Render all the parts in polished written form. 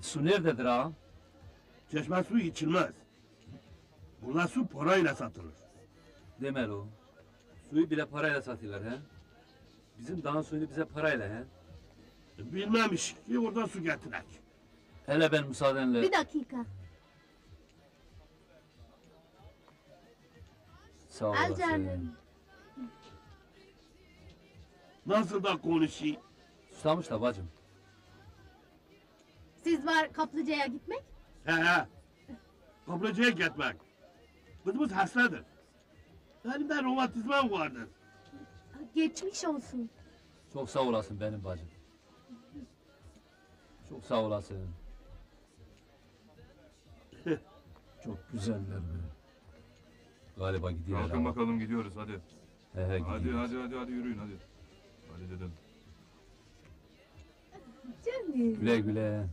Su nerededir ağam? Çeşme suyu içilmez. Burada su parayla satılır. Demel o. Suyu bile parayla satıyorlar he. Bizim dağın suyunu bize parayla he. Bilmemiş ki oradan su getirek. Hele ben müsaadenle... Bir dakika. Sağ Al olasın. canım. Nasıl da konuşuyor. Susamış da bacım. Siz var kaplıcaya gitmek? He. Kaplıcaya gitmek. Kızımız hastadır. Benim de romatizmam vardır. Geçmiş olsun. Çok sağ olasın benim bacım. Çok sağ olasın. Çok güzeller be. Galiba gidiyorlar. Kalkın bakalım gidiyoruz hadi. He he Hadi gidiyoruz. hadi yürüyün hadi. Hadi dedim. Canım. Güle güle.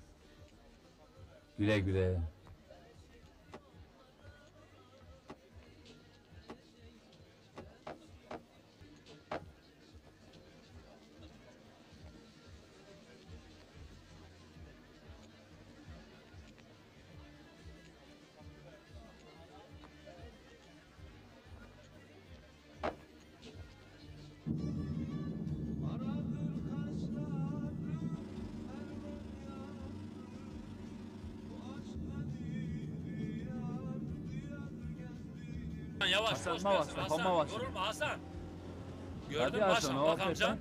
Güle güle. Yavaş Hasan, boş yavaş, gelsin Hasan. yavaş. Yorulma Hasan. Hadi Gördün mü Hasan, Hasan? o Bak aferin. amcan.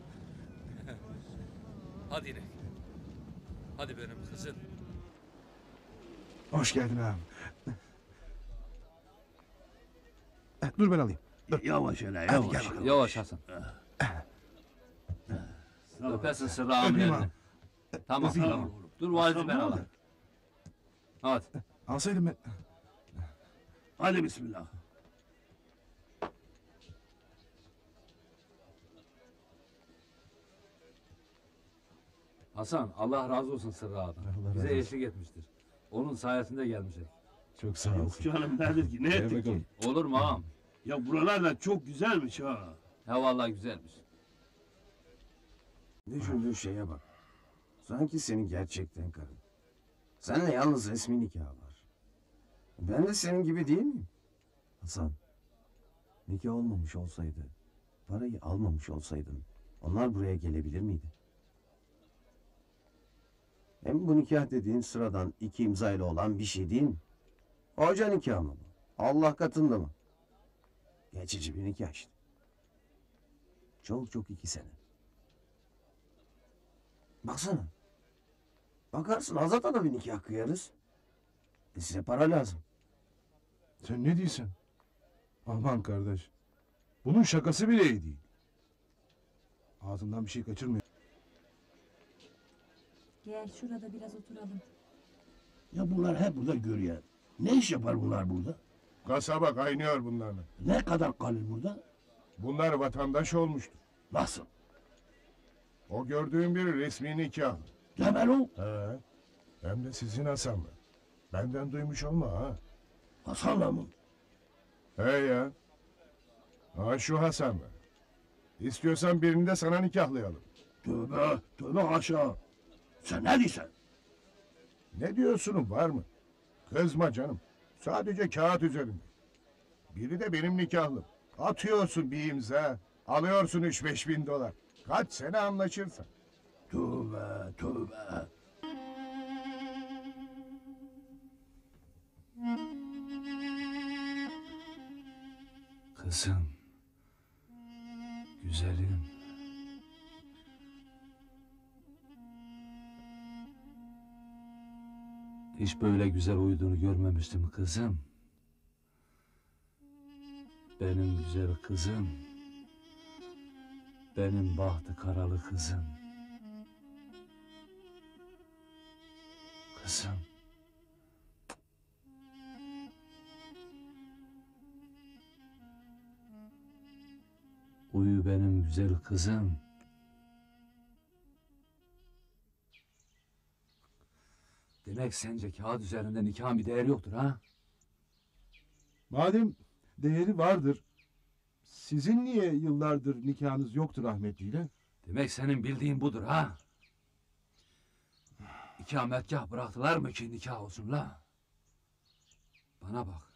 Hadi inek. Hadi benim kızım. Hoş geldin ağam. Dur ben alayım. Yavaş hele Hadi yavaş. gel bakalım. Yavaş Hasan. Sağ ol. Öpersin Sırrı ağamın Öpeyim elini. ağam. Tamam Öpeyim tamam. ağam. Dur valizi ben Hasan, alayım. Hadi. Alsaydım ben. Hadi bismillah. Hasan Allah razı olsun Sırrı ağadan. Allah Bize razı olsun. eşlik etmiştir. Onun sayesinde gelmişik. Çok sağ Yok canım nedir ki ne ettik ki? Olur mu ağam? Ya buralar da çok güzelmiş ha. He vallahi güzelmiş. Düşündüğün şeye bak. Sanki senin gerçekten karın. Seninle yalnız resmi nikah var. Ben de senin gibi değil miyim? Hasan, nikah olmamış olsaydı, parayı almamış olsaydın, onlar buraya gelebilir miydi? Hem bu nikah dediğin sıradan iki imzayla olan bir şey değil mi? Hoca nikahı mı bu? Allah katında mı? Geçici bir nikah işte. Çok 2 sene. Baksana. Bakarsın Azat'a da bir nikah kıyarız. Size para lazım. Sen ne diyorsun? Aman kardeş. Bunun şakası bile iyi değil. Ağzından bir şey kaçırmıyor. Gel şurada biraz oturalım. Ya bunlar hep burada görüyor. Ne iş yapar bunlar burada? Kasaba kaynıyor bunlarla. Ne kadar kalır burada? Bunlar vatandaş olmuştur. Nasıl? O gördüğün biri resmi nikah. Demel o. He. Hem de sizin Hasan'la. Benden duymuş olma ha. Hasan'la mı? He ya. Ha şu Hasan'la. İstiyorsan birini de sana nikahlayalım. Tövbe haşa. Sen ne diyorsun? Ne diyorsun var mı? Kızma canım. Sadece kağıt üzerinde. Biri de benim nikahlım. Atıyorsun bir imza. Alıyorsun 3-5 bin dolar. Kaç sene anlaşırsan. Tövbe. Kızım. Güzelim. Hiç böyle güzel uyuduğunu görmemiştim kızım. Benim güzel kızım. Benim bahtı karalı kızım. Kızım. Uyu benim güzel kızım. Demek sence kağıt üzerinde nikahın bir değeri yoktur ha? Madem değeri vardır, sizin niye yıllardır nikahınız yoktur rahmetliyle? Demek senin bildiğin budur ha? İkametgah bıraktılar mı ki nikah olsun la? Bana bak.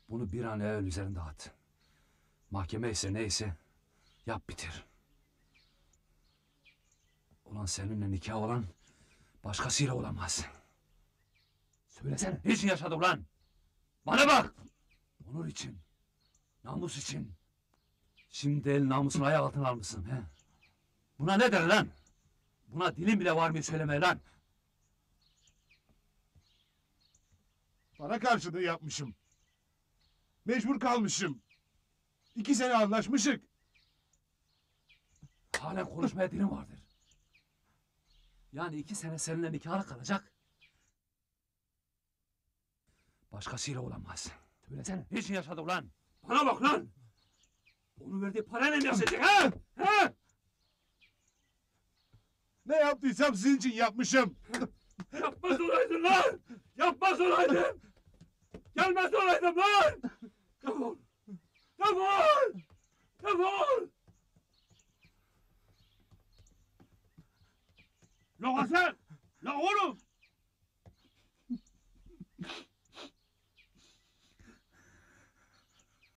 Bunu bir an evvel üzerinde at. Mahkeme ise neyse yap bitir. Ulan seninle nikah olan başkasıyla olamaz. Söylesene. Niçin yaşadı ulan? Bana bak. Onur için. Namus için. Şimdi el namusunu ayak altına almışsın he? Buna ne der lan? Buna dilim bile varmıyor söylemeye lan. Para karşılığı yapmışım. Mecbur kalmışım. 2 sene anlaşmışık. Halen konuşmaya dilim vardır. Yani 2 sene seninle nikahlı kalacak. Başkasıyla olamaz. Söylesene. Niçin yaşadı ulan? Bana bak lan! Onun verdiği parayla mı yaşayacak ha? Ha? Ne yaptıysam sizin için yapmışım. Yapmaz olaydın lan! Yapmaz olaydın! Gelmez olaydım lan! Defol! Defol! Defol! La Hasan! La oğlum!